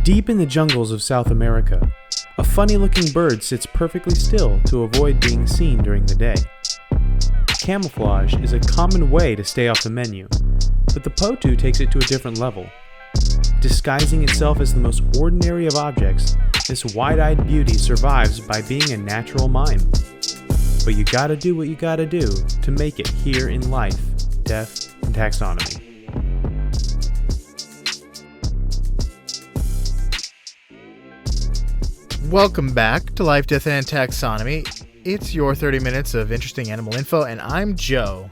Deep in the jungles of South America, a funny-looking bird sits perfectly still to avoid being seen during the day. Camouflage is a common way to stay off the menu, but the Potoo takes it to a different level. Disguising itself as the most ordinary of objects, this wide-eyed beauty survives by being a natural mime. But you gotta do what you gotta do to make it here in life, death, and taxonomy. Welcome back to Life, Death, and Taxonomy. It's your 30 minutes of interesting animal info, and I'm Joe.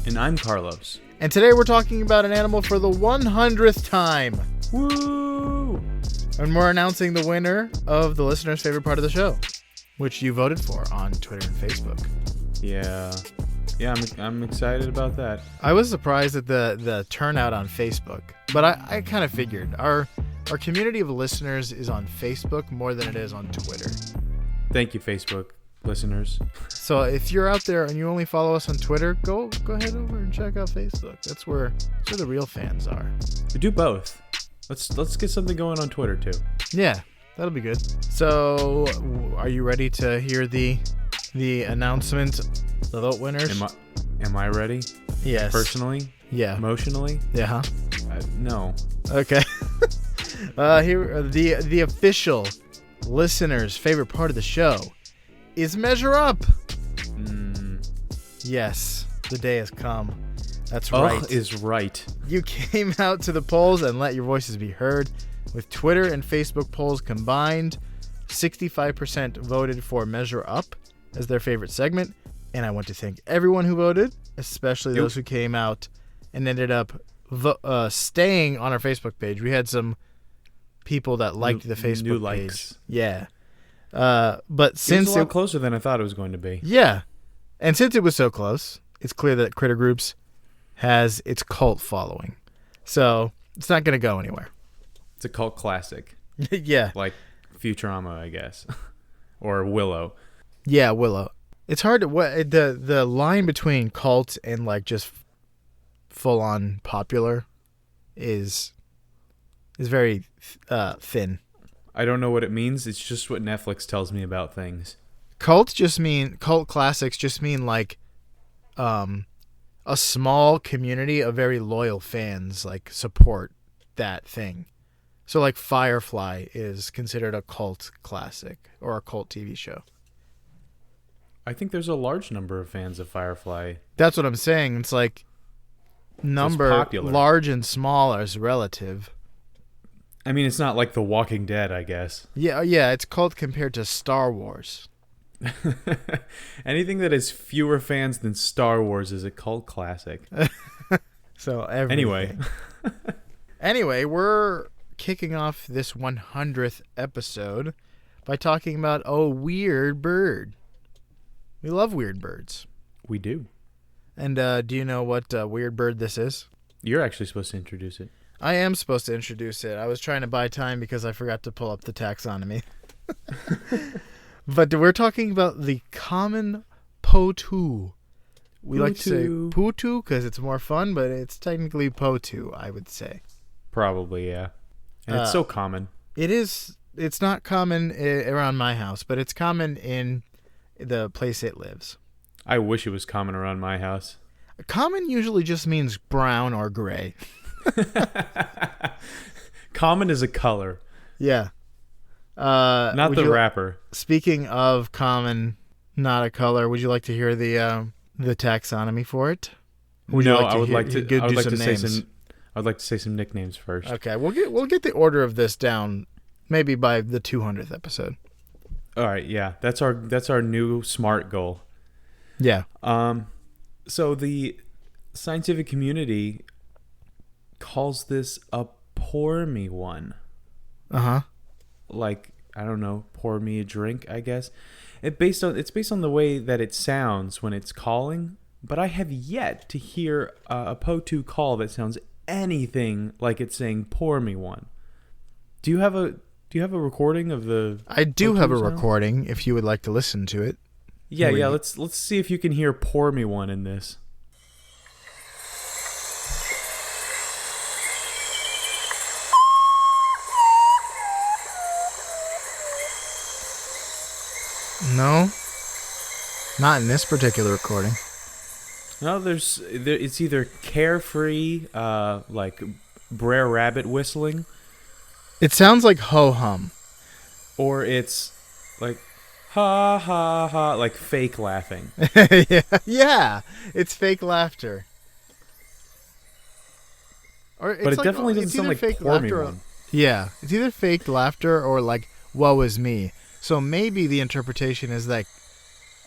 And I'm Carlos. And today we're talking about an animal for the 100th time. Woo! And we're announcing the winner of the listener's favorite part of the show, which you voted for on Twitter and Facebook. Yeah, I'm excited about that. I was surprised at the turnout on Facebook, but I kind of figured our community of listeners is on Facebook more than it is on Twitter. Thank you, Facebook listeners. So if you're out there and you only follow us on Twitter, go ahead over and check out Facebook. That's where the real fans are. We do both. Let's get something going on Twitter too. Yeah, that'll be good. So, are you ready to hear the announcement, the vote winners? Am I ready? Yes. Personally? Yeah. Emotionally? Yeah. No. Okay. Here, the official listener's favorite part of the show is Measure Up. Yes, the day has come. That's right. Is right. You came out to the polls and let your voices be heard. With Twitter and Facebook polls combined, 65% voted for Measure Up as their favorite segment. And I want to thank everyone who voted, especially those who came out and ended up staying on our Facebook page. We had some people that liked the Facebook new page. likes. Yeah. But since it's a lot closer than I thought it was going to be. Yeah. And since it was so close, it's clear that Critter Groups has its cult following. So it's not going to go anywhere. It's a cult classic. Yeah. Like Futurama, I guess. Or Willow. Yeah, Willow. It's hard to the line between cult and like just full on popular is very thin. I don't know what it means. It's just what Netflix tells me about things. Cult classics just mean like a small community of very loyal fans like support that thing. So like Firefly is considered a cult classic or a cult TV show. I think there's a large number of fans of Firefly. That's what I'm saying. It's like number large and small is relative. I mean, it's not like The Walking Dead, I guess. Yeah, it's cult compared to Star Wars. Anything that has fewer fans than Star Wars is a cult classic. So everything. Anyway, we're kicking off this 100th episode by talking about a weird bird. We love weird birds. We do. And do you know what weird bird this is? You're actually supposed to introduce it. I am supposed to introduce it. I was trying to buy time because I forgot to pull up the taxonomy. But we're talking about the common Potoo. We like to say Potoo because it's more fun, but it's technically Potoo, I would say. Probably, yeah. And it's so common. It is. It's not common around my house, but it's common in the place it lives. I wish it was common around my house. Common usually just means brown or gray. Common is a color. Yeah. Not the rapper. Speaking of common, not a color, would you like to hear the taxonomy for it? I would like to say some nicknames first. Okay, we'll get the order of this down maybe by the 200th episode. All right, yeah. That's our new SMART goal. Yeah. So the scientific community calls this a pour me one. Uh-huh. Like, I don't know, pour me a drink, I guess. It's based on the way that it sounds when it's calling, but I have yet to hear a Potoo call that sounds anything like it's saying pour me one. Do you have a recording of the I do Potoo have a sound? Recording if you would like to listen to it. Yeah, let's see if you can hear pour me one in this. Not in this particular recording. No, it's either carefree, like Brer Rabbit whistling, It sounds like ho-hum. or it's like ha ha ha, like fake laughing. Yeah, it's fake laughter. Or it's But it like, definitely doesn't it's sound either like fake Pour Me laughter One. Yeah, it's either fake laughter or like woe is me. So maybe the interpretation is like,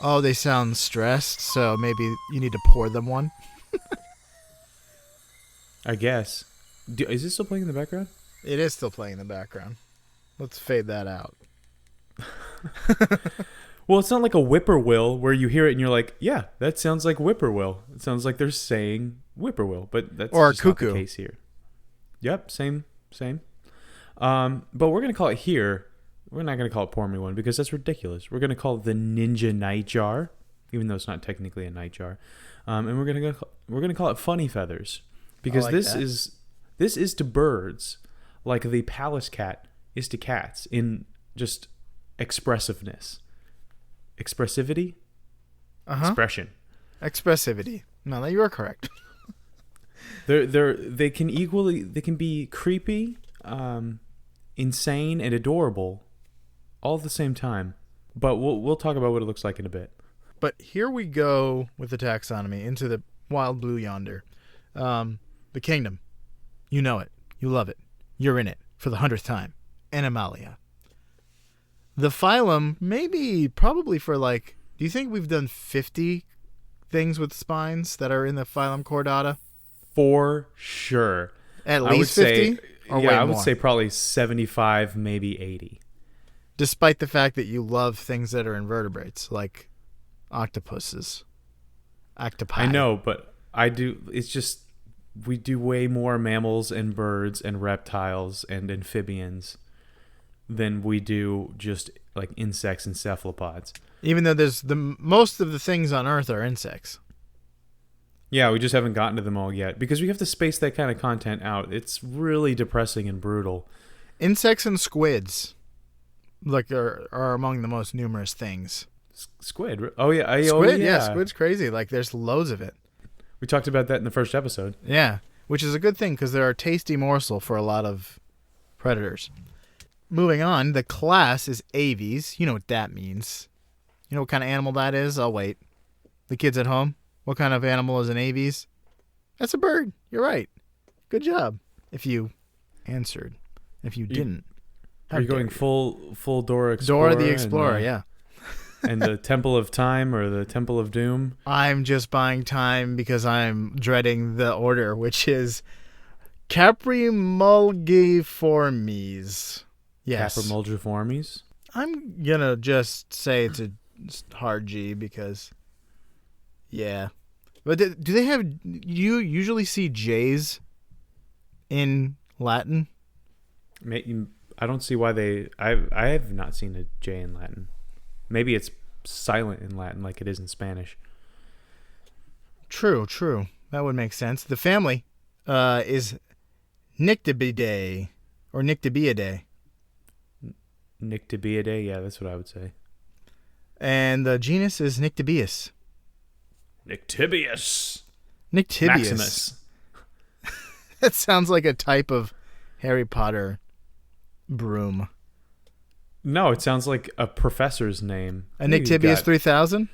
oh, they sound stressed, so maybe you need to pour them one. I guess. Is this still playing in the background? It is still playing in the background. Let's fade that out. Well, it's not like a whippoorwill where you hear it and you're like, yeah, that sounds like whippoorwill. It sounds like they're saying whippoorwill, but that's Or a just not cuckoo. the case here. Yep, same. But we're going to call it here. We're not going to call it Pour Me One because that's ridiculous. We're going to call it the Ninja Nightjar, even though it's not technically a nightjar. And we're going to call it Funny Feathers because like this that. is to birds like the Pallas cat is to cats in just expressiveness. Expressivity? Expression. Expressivity. No, you are correct. They can be creepy, insane, and adorable all at the same time. But we'll talk about what it looks like in a bit. But here we go with the taxonomy into the wild blue yonder. The kingdom. You know it. You love it. You're in it for the 100th time. Animalia. The phylum, probably for like, do you think we've done 50 things with spines that are in the phylum Chordata? For sure. At least 50? Or way I would more? say probably 75, maybe 80. Despite the fact that you love things that are invertebrates, like octopuses. Octopi. I know, but I do. It's just we do way more mammals and birds and reptiles and amphibians than we do just like insects and cephalopods. Even though there's most of the things on Earth are insects. Yeah, we just haven't gotten to them all yet because we have to space that kind of content out. It's really depressing and brutal. Insects and squids are among the most numerous things. Squid. Oh yeah. Squid, yeah, squid's crazy. Like there's loads of it. We talked about that in the first episode. Yeah, which is a good thing because they're a tasty morsel for a lot of predators. Moving on, the class is aves. You know what that means. You know what kind of animal that is? I'll wait. The kids at home, what kind of animal is an aves? That's a bird. You're right. Good job. If you answered. If you didn't. Are you going full Dora Explorer? Dora the Explorer, yeah. And the Temple of Time or the Temple of Doom? I'm just buying time because I'm dreading the order, which is Caprimulgiformes. Yes. Caprimulgiformes? I'm going to just say it's a hard G because, yeah. But do they have, you usually see J's in Latin? I don't see why I have not seen a J in Latin. Maybe it's silent in Latin like it is in Spanish. True. That would make sense. The family is Nyctibidae or Nyctibiidae. Nyctibiidae, yeah, that's what I would say. And the genus is Nyctibius. Nyctibius. Maximus. That sounds like a type of Harry Potter broom. No, it sounds like a professor's name. A Nyctibius 3000?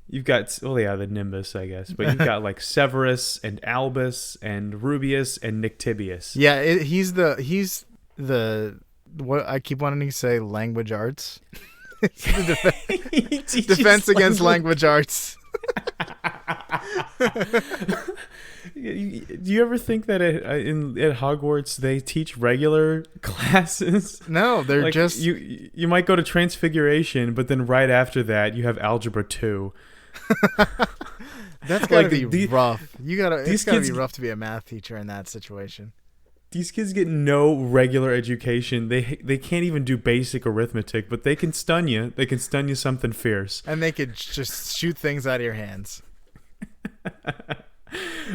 You've got, the Nimbus, I guess. But you've got like Severus and Albus and Rubius and Nyctibius. Yeah, he's the what I keep wanting to say, language arts. It's the defense against language arts. Do you ever think that at Hogwarts they teach regular classes? No, they're like just you might go to Transfiguration, but then right after that you have Algebra 2. That's gotta like be rough. It's gotta be kids, rough to be a math teacher in that situation. These kids get no regular education. They can't even do basic arithmetic, but they can stun you. They can stun you something fierce. And they could just shoot things out of your hands.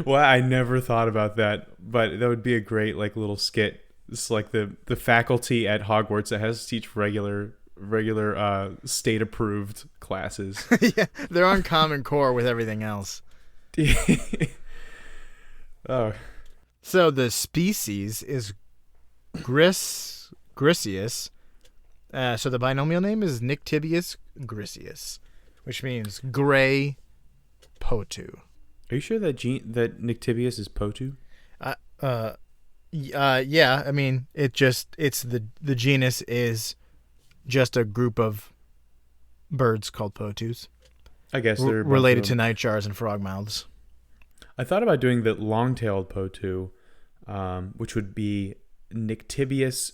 Well, I never thought about that, but that would be a great little skit. It's like the faculty at Hogwarts that has to teach regular state approved classes. Yeah, they're on Common Core with everything else. Oh. So the species is griseus. So the binomial name is Nyctibius griseus, which means gray Potoo. Are you sure that that Nyctibius is Potoo? Yeah. I mean, the genus is just a group of birds called Potoos. I guess they're related to nightjars and frogmouths. I thought about doing the long-tailed Potoo, which would be Nyctibius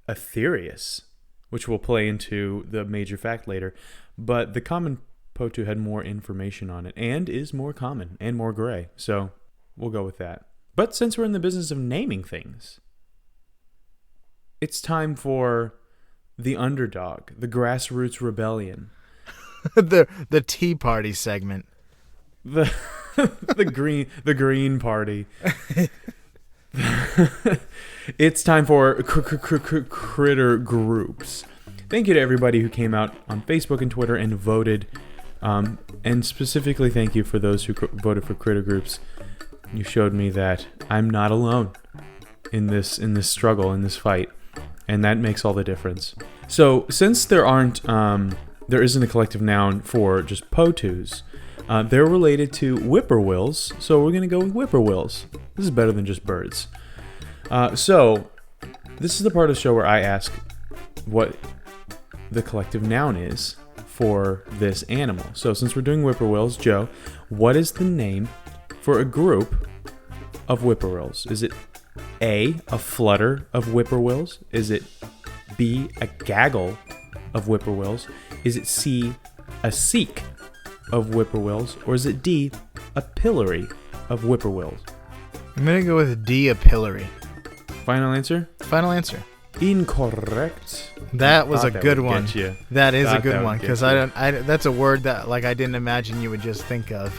aetherius, which will play into the major fact later. But the common Potoo had more information on it and is more common and more gray. So we'll go with that. But since we're in the business of naming things, it's time for the underdog, the grassroots rebellion. the Tea Party segment. The Green Party. It's time for critter groups. Thank you to everybody who came out on Facebook and Twitter and voted. And specifically thank you for those who voted for critter groups. You showed me that I'm not alone in this struggle, in this fight. And that makes all the difference. So since there isn't a collective noun for just Potoos, they're related to whippoorwills, so we're going to go with whippoorwills. This is better than just birds. So this is the part of the show where I ask what the collective noun is for this animal. So since we're doing whippoorwills, Joe, what is the name for a group of whippoorwills? Is it A, a flutter of whippoorwills? Is it B, a gaggle of whippoorwills? Is it C, a seek of whippoorwills? Or is it D, a pillory of whippoorwills? I'm going to go with D, a pillory. Final answer? Final answer. Incorrect. That was a good one. That is a good one, because that's a word that I didn't imagine you would just think of.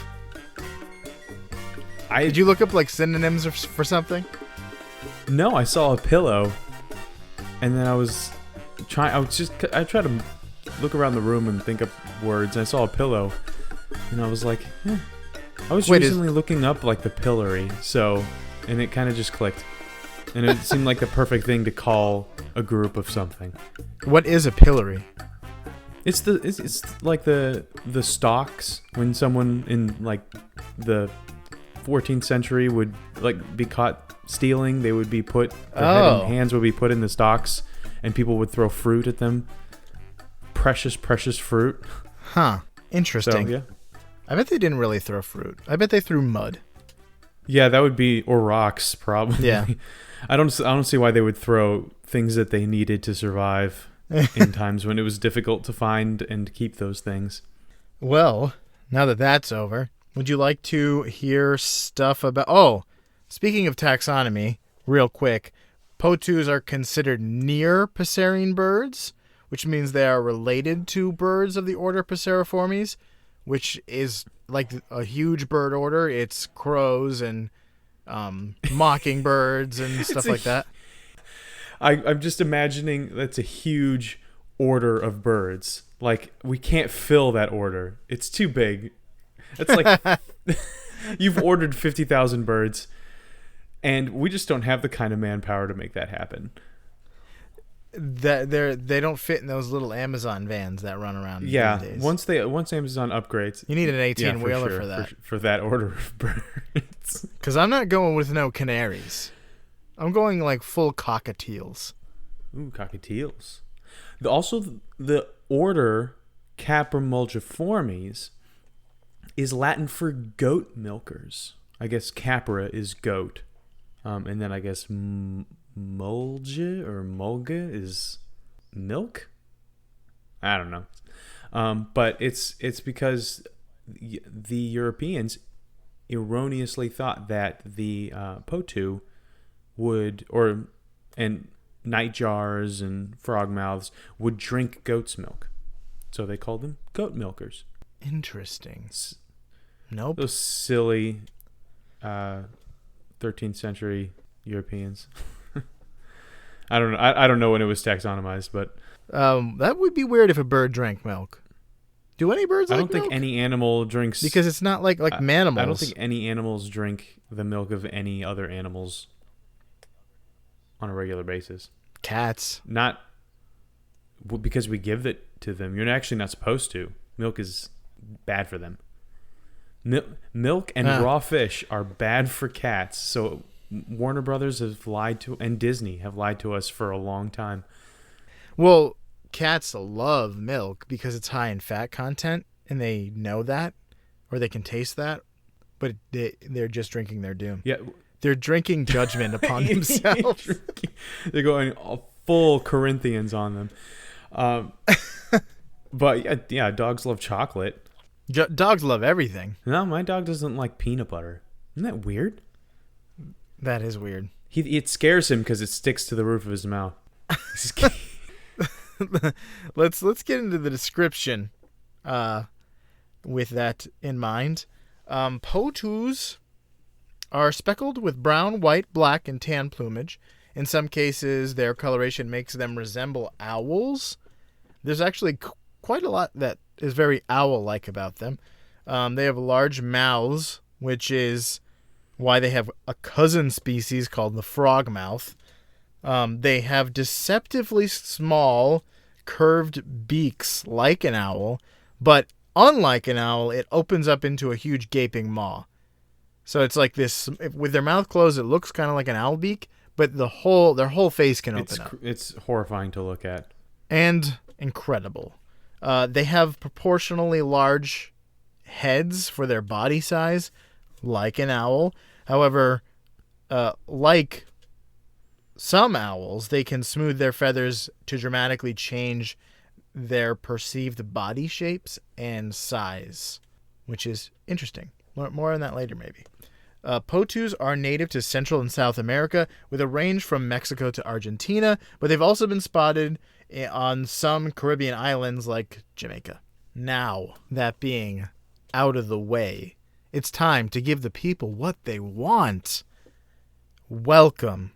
Did you look up synonyms for something? No, I saw a pillow, and then I tried to look around the room and think up words, and I saw a pillow, and I was like, I was recently looking up the pillory, and it kind of just clicked, and it seemed like the perfect thing to call a group of something. What is a pillory? It's like the stocks when someone in the 14th century would be caught stealing. They would be put, their head and hands would be put in the stocks, and people would throw fruit at them. Precious fruit. Huh. Interesting. So, yeah. I bet they didn't really throw fruit. I bet they threw mud. Yeah, that would be, or rocks probably. Yeah. I don't see why they would throw things that they needed to survive in times when it was difficult to find and keep those things. Well, now that that's over, would you like to hear stuff about... speaking of taxonomy, real quick, Potoos are considered near passerine birds, which means they are related to birds of the order Passeriformes, which is a huge bird order. It's crows and mockingbirds and stuff like that. I'm just imagining that's a huge order of birds. We can't fill that order. It's too big. It's you've ordered 50,000 birds, and we just don't have the kind of manpower to make that happen. They don't fit in those little Amazon vans that run around. Yeah, these days. once Amazon upgrades, you need an 18-wheeler for that. For that order of birds. Because I'm not going with no canaries. I'm going full cockatiels. Ooh, cockatiels. The order Capra is Latin for goat milkers. I guess capra is goat, and then I guess mulga is milk. I don't know, but it's because the Europeans erroneously thought that the Potoo and nightjars and frogmouths would drink goat's milk, so they called them goat milkers. Interesting. Nope. Those silly 13th century Europeans. I don't know. I don't know when it was taxonomized, but that would be weird if a bird drank milk. Do any birds I like don't think milk? any animal drinks... Because it's not like mammals. I don't think any animals drink the milk of any other animals on a regular basis. Cats. Not because we give it to them. You're actually not supposed to. Milk is bad for them. Milk and raw fish are bad for cats. So Warner Brothers have lied to, and Disney have lied to us for a long time. Well, cats love milk because it's high in fat content, and they know that, or they can taste that, but they're just drinking their doom. Yeah, they're drinking judgment upon themselves. They're going full Corinthians on them. But yeah, dogs love chocolate. Dogs love everything. No, my dog doesn't like peanut butter. Isn't that weird? That is weird. It scares him because it sticks to the roof of his mouth. Let's get into the description with that in mind. Potoos are speckled with brown, white, black, and tan plumage. In some cases, their coloration makes them resemble owls. There's actually quite a lot that is very owl-like about them. They have large mouths, which is why they have a cousin species called the frogmouth. They have deceptively small, curved beaks like an owl, but unlike an owl, it opens up into a huge gaping maw. So it's like this, with their mouth closed, it looks kind of like an owl beak, but their whole face can open up. It's horrifying to look at. And incredible. They have proportionally large heads for their body size, like an owl. However, like some owls, they can smooth their feathers to dramatically change their perceived body shapes and size, which is interesting. More on that later, maybe. Potoos are native to Central and South America, with a range from Mexico to Argentina, but they've also been spotted on some Caribbean islands like Jamaica. Now, that being out of the way, it's time to give the people what they want. Welcome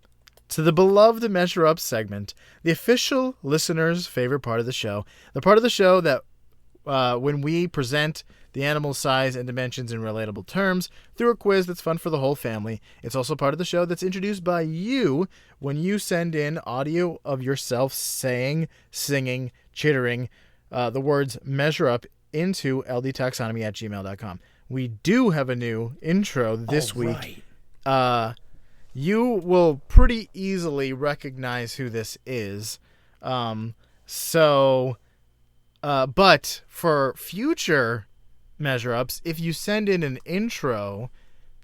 to the beloved Measure Up segment, the official listener's favorite part of the show. The part of the show that when we present the animal size and dimensions in relatable terms through a quiz that's fun for the whole family. It's also part of the show that's introduced by you when you send in audio of yourself saying, singing, chittering the words Measure Up into ldtaxonomy@gmail.com. We do have a new intro this week. You will pretty easily recognize who this is. But for future Measure Ups, if you send in an intro,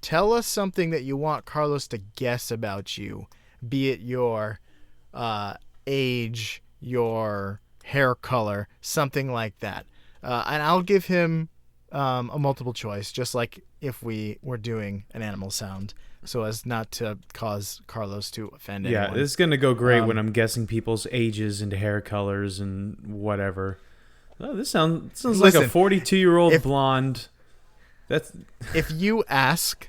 tell us something that you want Carlos to guess about you, be it your age, your hair color, something like that. And I'll give him a multiple choice, just like if we were doing an animal sound, so as not to cause Carlos to offend anyone. Yeah, this is going to go great when I'm guessing people's ages and hair colors and whatever. Oh, this sounds like a 42-year-old blonde. If you ask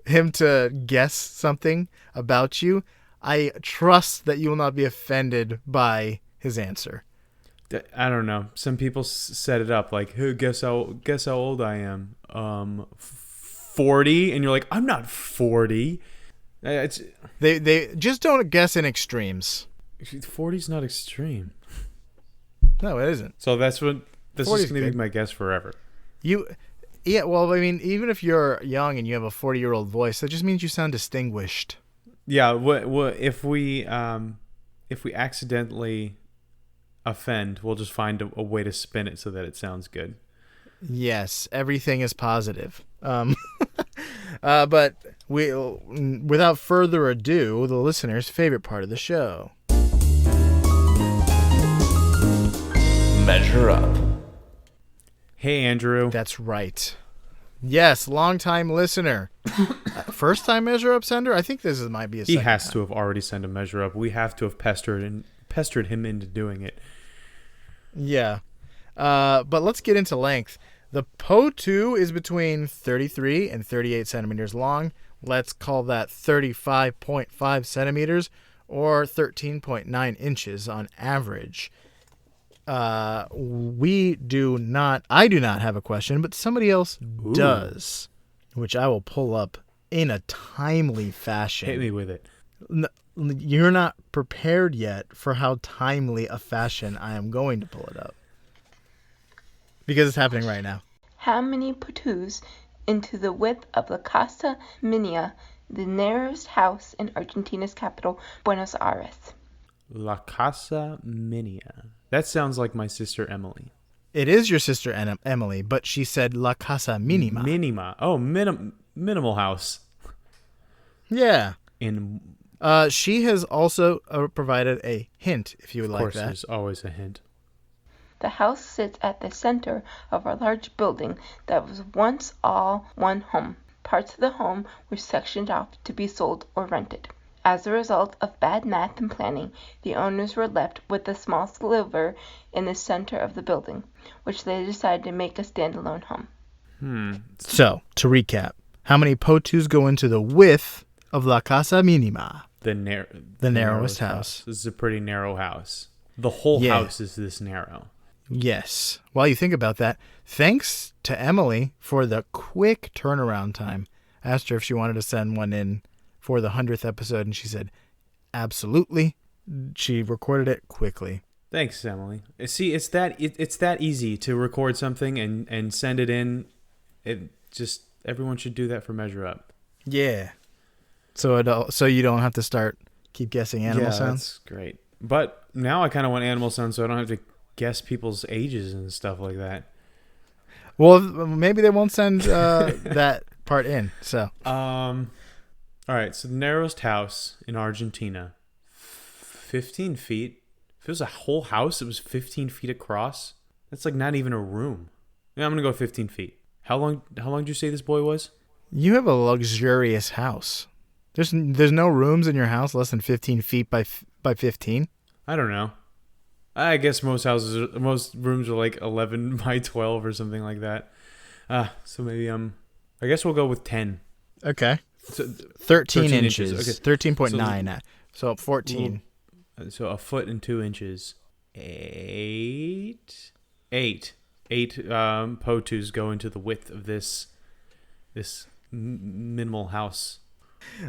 him to guess something about you, I trust that you will not be offended by his answer. I don't know. Some people set it up like, "Who guess how old I am? 40," and you're like, "I'm not 40." They just don't guess in extremes. 40's not extreme. No, it isn't. So this is going to be my guess forever. Yeah, well, I mean, even if you're young and you have a 40-year-old voice, that just means you sound distinguished. Yeah, what if we accidentally offend, we'll just find a way to spin it so that it sounds good. Yes, everything is positive. But without further ado, the listener's favorite part of the show. Measure Up. Hey, Andrew. That's right. Yes, long-time listener. First-time Measure Up sender? I think this might be a second He has time. to have already sent a Measure Up. We have to have pestered him into doing it. Yeah. But let's get into length. The Potoo is between 33 and 38 centimeters long. Let's call that 35.5 centimeters or 13.9 inches on average. we do not. I do not have a question, but somebody else does, which I will pull up in a timely fashion. Hit me with it. You're not prepared yet for how timely a fashion I am going to pull it up, because it's happening right now. How many Potoos into the width of La Casa Minia, the narrowest house in Argentina's capital, Buenos Aires? La Casa Minia. That sounds like my sister Emily. It is your sister Emily, but she said La Casa Minima. Minima. Oh, minimal house. Yeah. In she has also provided a hint, if you would like that. Of course, there's always a hint. The house sits at the center of a large building that was once all one home. Parts of the home were sectioned off to be sold or rented. As a result of bad math and planning, the owners were left with a small sliver in the center of the building, which they decided to make a standalone home. So, to recap, how many Potoos go into the width of La Casa Minima? The narrowest house. This is a pretty narrow house. The whole house is this narrow. Yes. While you think about that, thanks to Emily for the quick turnaround time. I asked her if she wanted to send one in for the 100th episode, and she said, absolutely. She recorded it quickly. Thanks, Emily. See, it's that easy to record something and send it in. Everyone should do that for Measure Up. Yeah. So you don't have to keep guessing animal sounds? That's great. But now I kind of want animal sounds so I don't have to guess people's ages and stuff like that. Well, maybe they won't send that part in. So, all right. So the narrowest house in Argentina, 15 feet. If it was a whole house, it was 15 feet across. That's like not even a room. Yeah, I'm gonna go 15 feet. How long did you say this boy was? You have a luxurious house. There's no rooms in your house less than 15 feet by 15. I don't know. I guess most rooms are like 11 by 12 or something like that. So maybe I guess we'll go with 10. Okay. So 13 inches. Okay. 13.9. So 14. So a foot and 2 inches. Eight Potoos go into the width of this minimal house.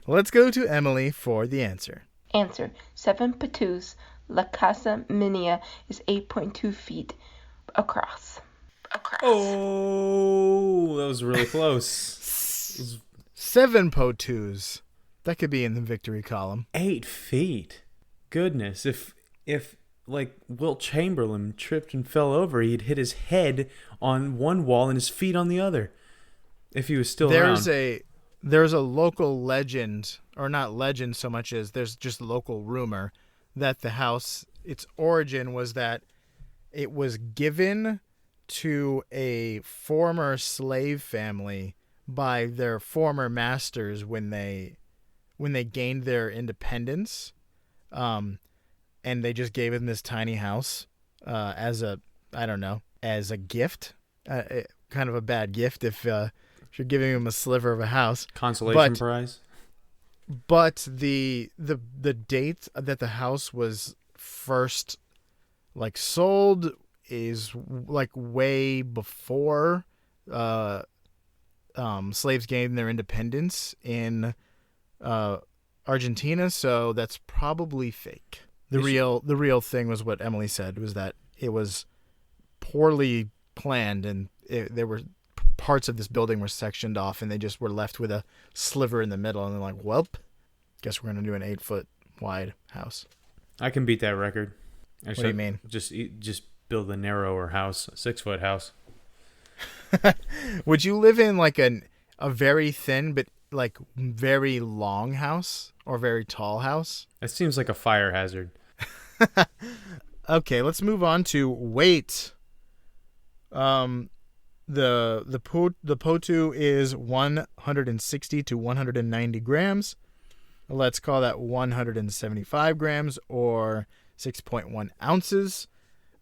Let's go to Emily for the answer. Answer: 7 Potoos. La Casa Minia is 8.2 feet across. Oh, that was really close. 7 Potoos. That could be in the victory column. 8 feet. Goodness, if like Wilt Chamberlain tripped and fell over, he'd hit his head on one wall and his feet on the other. If he was still around. There's a local legend, or not legend so much as there's just local rumor that the house, its origin was that it was given to a former slave family by their former masters when they gained their independence, and they just gave them this tiny house as a gift, kind of a bad gift if you're giving them a sliver of a house, consolation prize. But the date that the house was first sold is way before slaves gained their independence in Argentina, so that's probably fake. The real thing was what Emily said, was that it was poorly planned and there were parts of this building were sectioned off and they just were left with a sliver in the middle, and they're like, welp, guess we're going to do an 8-foot wide house. I can beat that record. What do you mean? Just build a narrower house, a 6-foot house. Would you live in a very thin but very long house or very tall house? That seems like a fire hazard. Okay, let's move on to weight. The Potoo is 160 to 190 grams. Let's call that 175 grams or 6.1 ounces.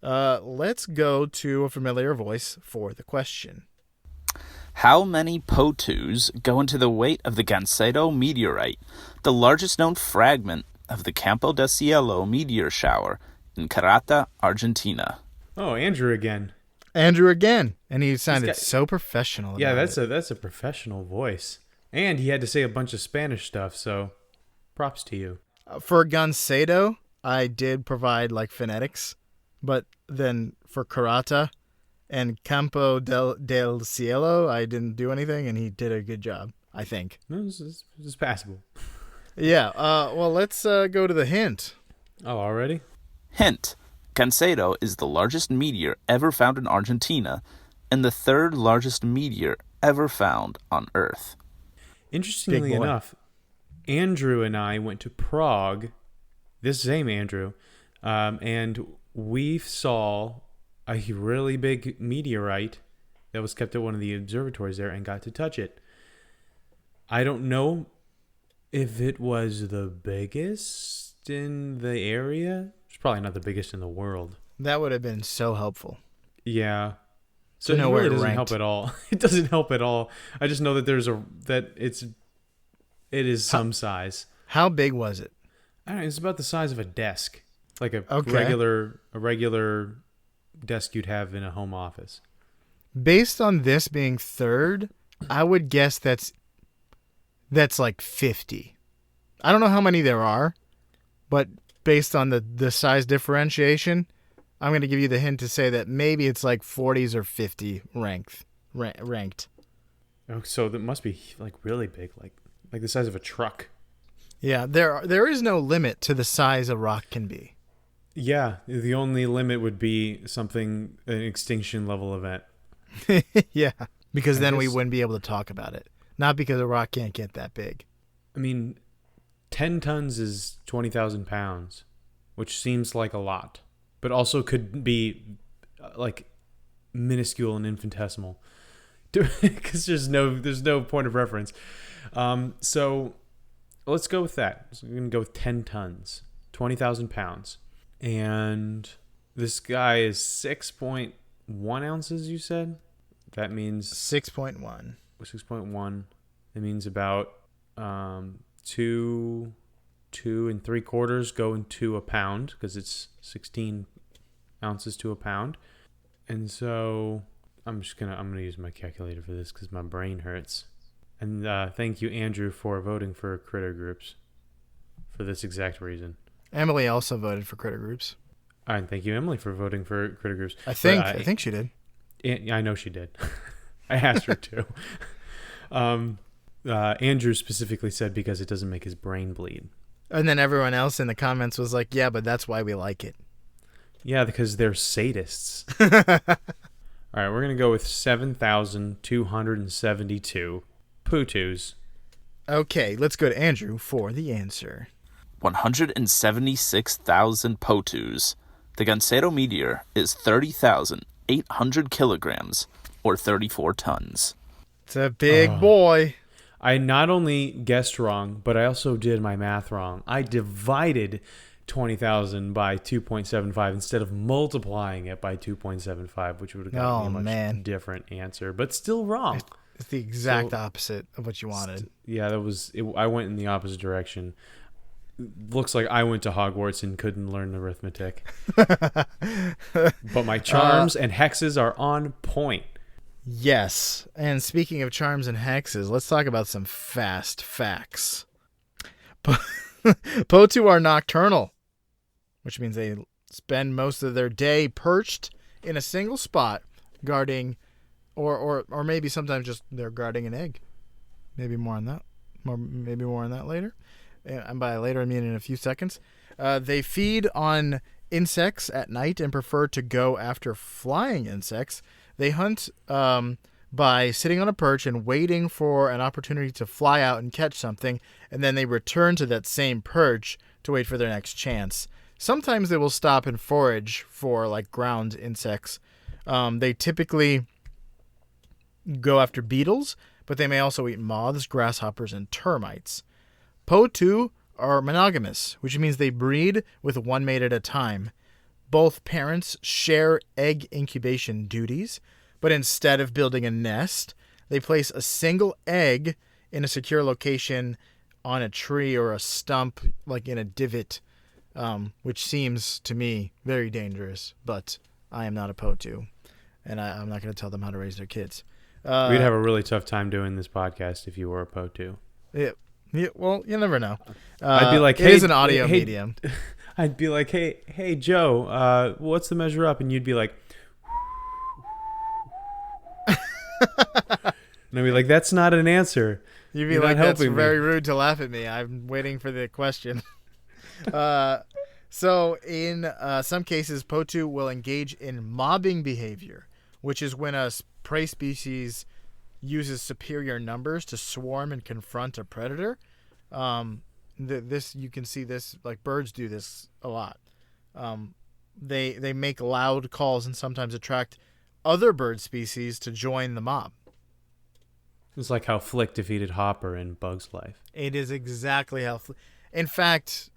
Let's go to a familiar voice for the question. How many Potoos go into the weight of the Gancedo meteorite, the largest known fragment of the Campo del Cielo meteor shower in Carata, Argentina? Oh, Andrew again. Andrew again. And he sounded got- so professional Yeah, about that's a professional voice. And he had to say a bunch of Spanish stuff, so props to you. For Gancedo, I did provide like phonetics, but then for Karata and del Cielo, I didn't do anything, and he did a good job, I think. No, this is passable. Yeah, well, let's go to the hint. Oh, already? Hint: Gancedo is the largest meteor ever found in Argentina and the third largest meteor ever found on Earth. Interestingly Big boy. enough, Andrew and I went to Prague, this same Andrew, and we saw a really big meteorite that was kept at one of the observatories there and got to touch it. I don't know if it was the biggest in the area. It's probably not the biggest in the world. That would have been so helpful. Yeah. So To it know where really it doesn't ranked. help at all. It doesn't help at all. I just know that it is some size. How big was it? I don't know, it's about the size of a desk. Like a Okay. regular desk you'd have in a home office. Based on this being third, I would guess that's like 50. I don't know how many there are, but based on the size differentiation, I'm going to give you the hint to say that maybe it's like 40s or 50 ranked. Oh, so that must be like really big, like the size of a truck. Yeah, there is no limit to the size a rock can be. Yeah, the only limit would be something, an extinction level event. Yeah, because I then we guess- wouldn't be able to talk about it. Not because a rock can't get that big. I mean, 10 tons is 20,000 pounds, which seems like a lot, but also could be like minuscule and infinitesimal because there's no point of reference. So let's go with that. So we're going to go with 10 tons, 20,000 pounds. And this guy is 6.1 ounces, you said? That means 6.1. 6.1. It means about 2 3/4 go into a pound because it's 16 ounces to a pound. And so I'm gonna use my calculator for this because my brain hurts. And thank you, Andrew, for voting for Critter Groups for this exact reason. Emily also voted for Critter Groups. And thank you, Emily, for voting for Critter Groups. I think But, I think she did. I know she did. I asked her to. Andrew specifically said because it doesn't make his brain bleed. And then everyone else in the comments was like, "Yeah, but that's why we like it." Yeah, because they're sadists. All right, we're going to go with 7,272 Potoos. Okay, let's go to Andrew for the answer. 176,000 Potoos. The Gancedo meteor is 30,800 kilograms, or 34 tons. It's a big boy. I not only guessed wrong, but I also did my math wrong. I divided 20,000 by 2.75 instead of multiplying it by 2.75, which would have gotten me a much different answer, but still wrong. It's the exact opposite of what you wanted. Yeah, I went in the opposite direction. Looks like I went to Hogwarts and couldn't learn arithmetic. But my charms and hexes are on point. Yes. And speaking of charms and hexes, let's talk about some fast facts. Potoo are nocturnal, which means they spend most of their day perched in a single spot, guarding, or maybe sometimes just they're guarding an egg. Maybe more on that. Maybe more on that later. And by later, I mean in a few seconds. They feed on insects at night and prefer to go after flying insects. They hunt by sitting on a perch and waiting for an opportunity to fly out and catch something, and then they return to that same perch to wait for their next chance. Sometimes they will stop and forage for like ground insects. They typically go after beetles, but they may also eat moths, grasshoppers, and termites. Potoo are monogamous, which means they breed with one mate at a time. Both parents share egg incubation duties, but instead of building a nest, they place a single egg in a secure location on a tree or a stump, like in a divot, which seems to me very dangerous, but I am not a Potoo, and I'm not going to tell them how to raise their kids. We'd have a really tough time doing this podcast if you were a Potoo. Yeah, well, you never know. I'd be like, it is an audio hey, medium. I'd be like, hey, Joe, what's the measure up? And you'd be like, and I'd be like, that's not an answer. You'd be You're like, not that's helping me." very rude to laugh at me. I'm waiting for the question. So in some cases, Potoo will engage in mobbing behavior, which is when a prey species uses superior numbers to swarm and confront a predator. This you can see this, like birds do this a lot. They make loud calls and sometimes attract other bird species to join the mob. It's like how Flick defeated Hopper in Bug's Life. It is exactly how. In fact,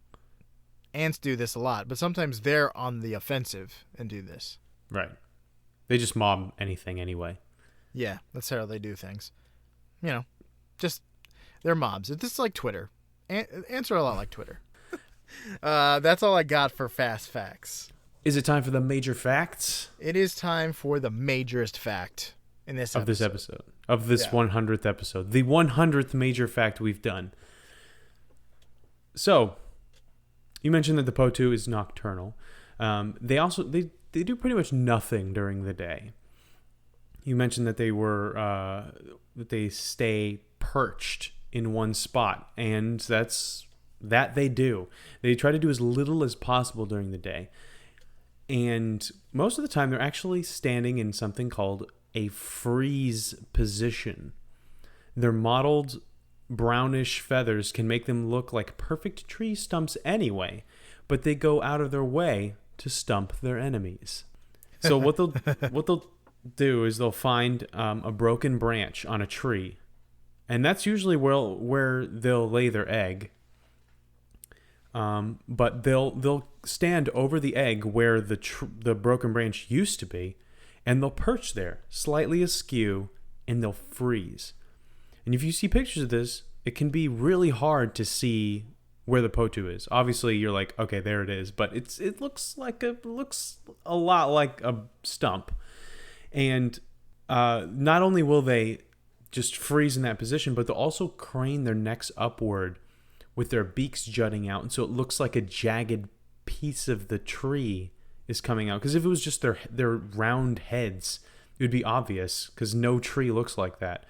ants do this a lot, but sometimes they're on the offensive and do this. Right. They just mob anything anyway. Yeah, that's how they do things. You know, just they're mobs. It's just like Twitter. Ants are a lot like Twitter. That's all I got for fast facts. Is it time for the major facts? It is time for the majorest fact in this of episode. this episode. Of this 100th episode. The 100th major fact we've done. So, you mentioned that the Potoo is nocturnal. They also they do pretty much nothing during the day. You mentioned that they stay perched in one spot, and that they do. They try to do as little as possible during the day. And most of the time they're actually standing in something called a freeze position. Their mottled brownish feathers can make them look like perfect tree stumps anyway, but they go out of their way to stump their enemies. So what they'll do is they'll find a broken branch on a tree, and that's usually where they'll lay their egg. But they'll stand over the egg where the broken branch used to be, and they'll perch there, slightly askew, and they'll freeze. And if you see pictures of this, it can be really hard to see where the Potoo is. Obviously, you're like, okay, there it is, but it looks a lot like a stump. And not only will they just freeze in that position, but they'll also crane their necks upward with their beaks jutting out, and so it looks like a jagged piece of the tree is coming out. Because if it was just their round heads, it would be obvious, because no tree looks like that.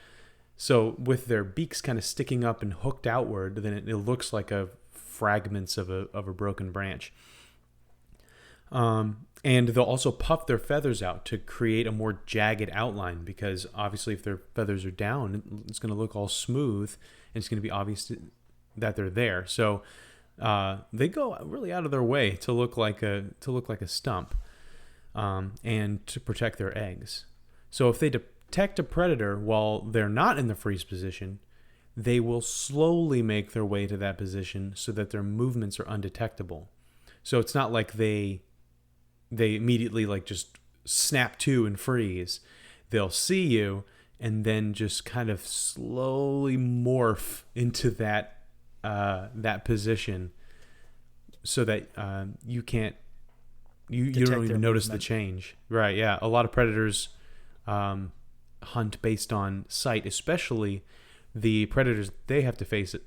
So with their beaks kind of sticking up and hooked outward, then it looks like fragments of a broken branch. And they'll also puff their feathers out to create a more jagged outline, because obviously if their feathers are down, it's going to look all smooth, and it's going to be obvious that they're there. So they go really out of their way to look like a stump, and to protect their eggs. So if they detect a predator while they're not in the freeze position, they will slowly make their way to that position so that their movements are undetectable. So it's not like they immediately like just snap to and freeze. They'll see you and then just kind of slowly morph into that position, so that you can't you don't even notice the change. Right? Yeah. A lot of predators hunt based on sight, especially the predators they have to face it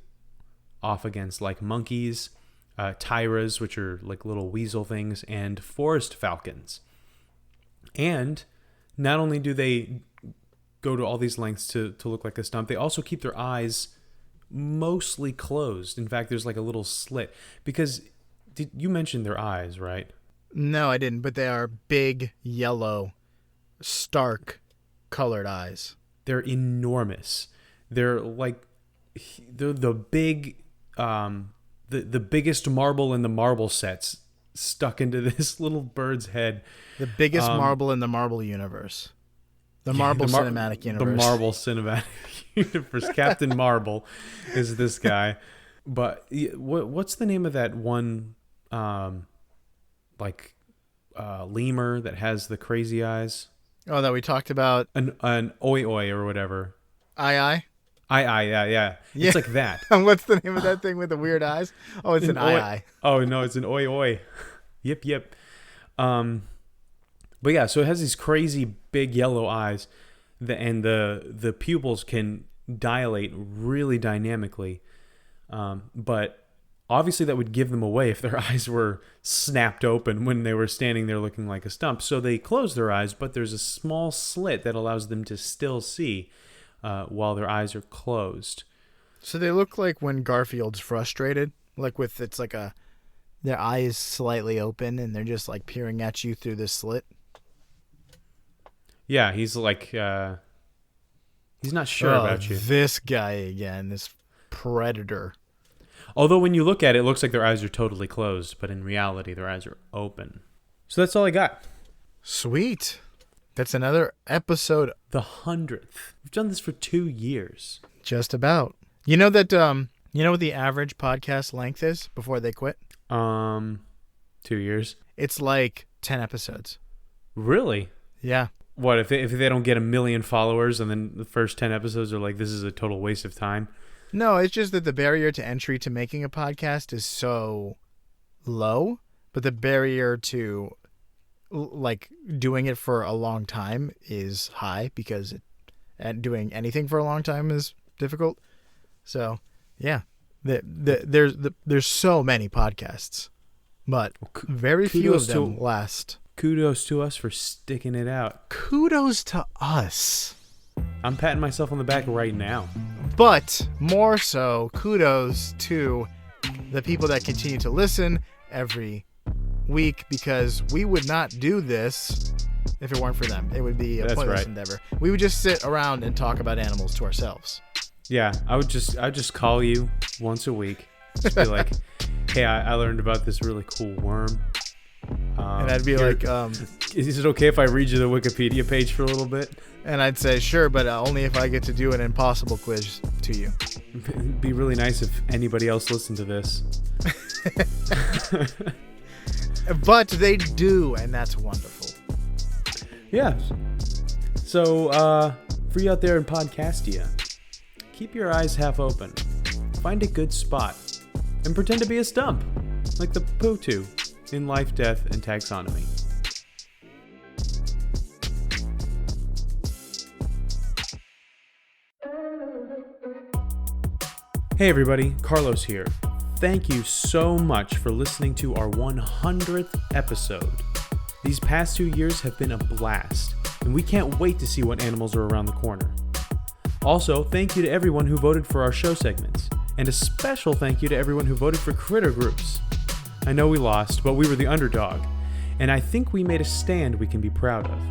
off against, like monkeys, tyras, which are like little weasel things, and forest falcons. And not only do they go to all these lengths to look like a stump, they also keep their eyes mostly closed. In fact, there's like a little slit, because you mentioned their eyes, right? No, I didn't, but they are big, yellow, stark colored eyes. They're enormous. They're the big, the biggest marble in the marble sets stuck into this little bird's head. The biggest marble in the Marble universe. The Marble Cinematic Universe. The Marble Cinematic Universe. Captain Marvel is this guy. But what's the name of that one, lemur that has the crazy eyes? Oh, that we talked about. An oi oi or whatever. Ai? Yeah. It's like that. What's the name of that thing with the weird eyes? Oh, it's an ai. Oh, no, it's an oi oi. Yep. But yeah, so it has these crazy big yellow eyes, and the pupils can dilate really dynamically. But obviously that would give them away if their eyes were snapped open when they were standing there looking like a stump. So they close their eyes, but there's a small slit that allows them to still see while their eyes are closed. So they look like when Garfield's frustrated, their eye is slightly open and they're just like peering at you through this slit. Yeah, he's like, he's not sure about you. This guy again, this predator. Although when you look at it, it looks like their eyes are totally closed, but in reality, their eyes are open. So that's all I got. Sweet. That's another episode. The 100th. We've done this for 2 years. Just about. You know that, you know what the average podcast length is before they quit? 2 years. It's like 10 episodes. Really? Yeah. What, if they don't get 1 million followers and then the first 10 episodes are like, this is a total waste of time? No, it's just that the barrier to entry to making a podcast is so low, but the barrier to like doing it for a long time is high because doing anything for a long time is difficult. So, yeah, there's so many podcasts, but very few of them last. Kudos to us for sticking it out. Kudos to us. I'm patting myself on the back right now. But more so, kudos to the people that continue to listen every week, because we would not do this if it weren't for them. It would be a pointless endeavor. We would just sit around and talk about animals to ourselves. Yeah, I'd just call you once a week. Just be like, hey, I learned about this really cool worm. And I'd be like, is it okay if I read you the Wikipedia page for a little bit? And I'd say, sure, but only if I get to do an impossible quiz to you. It'd be really nice if anybody else listened to this. But they do, and that's wonderful. Yeah. So, for you out there in Podcastia, keep your eyes half open. Find a good spot. And pretend to be a stump. Like the Potoo in Life, Death, and Taxonomy. Hey everybody, Carlos here. Thank you so much for listening to our 100th episode. These past 2 years have been a blast, and we can't wait to see what animals are around the corner. Also, thank you to everyone who voted for our show segments, and a special thank you to everyone who voted for critter groups. I know we lost, but we were the underdog, and I think we made a stand we can be proud of.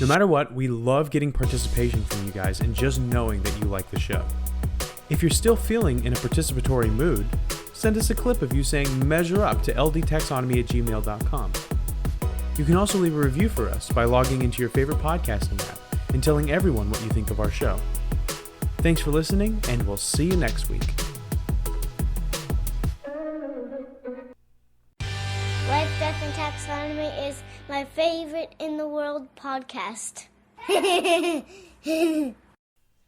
No matter what, we love getting participation from you guys and just knowing that you like the show. If you're still feeling in a participatory mood, send us a clip of you saying measure up to ldtaxonomy@gmail.com. You can also leave a review for us by logging into your favorite podcasting app and telling everyone what you think of our show. Thanks for listening, and we'll see you next week. Life, Death, and Taxonomy is my favorite in the world podcast.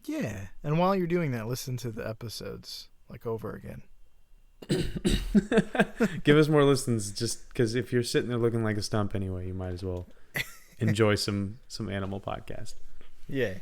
Yeah, and while you're doing that, listen to the episodes, like, over again. Give us more listens, just because if you're sitting there looking like a stump anyway, you might as well enjoy some animal podcast. Yeah.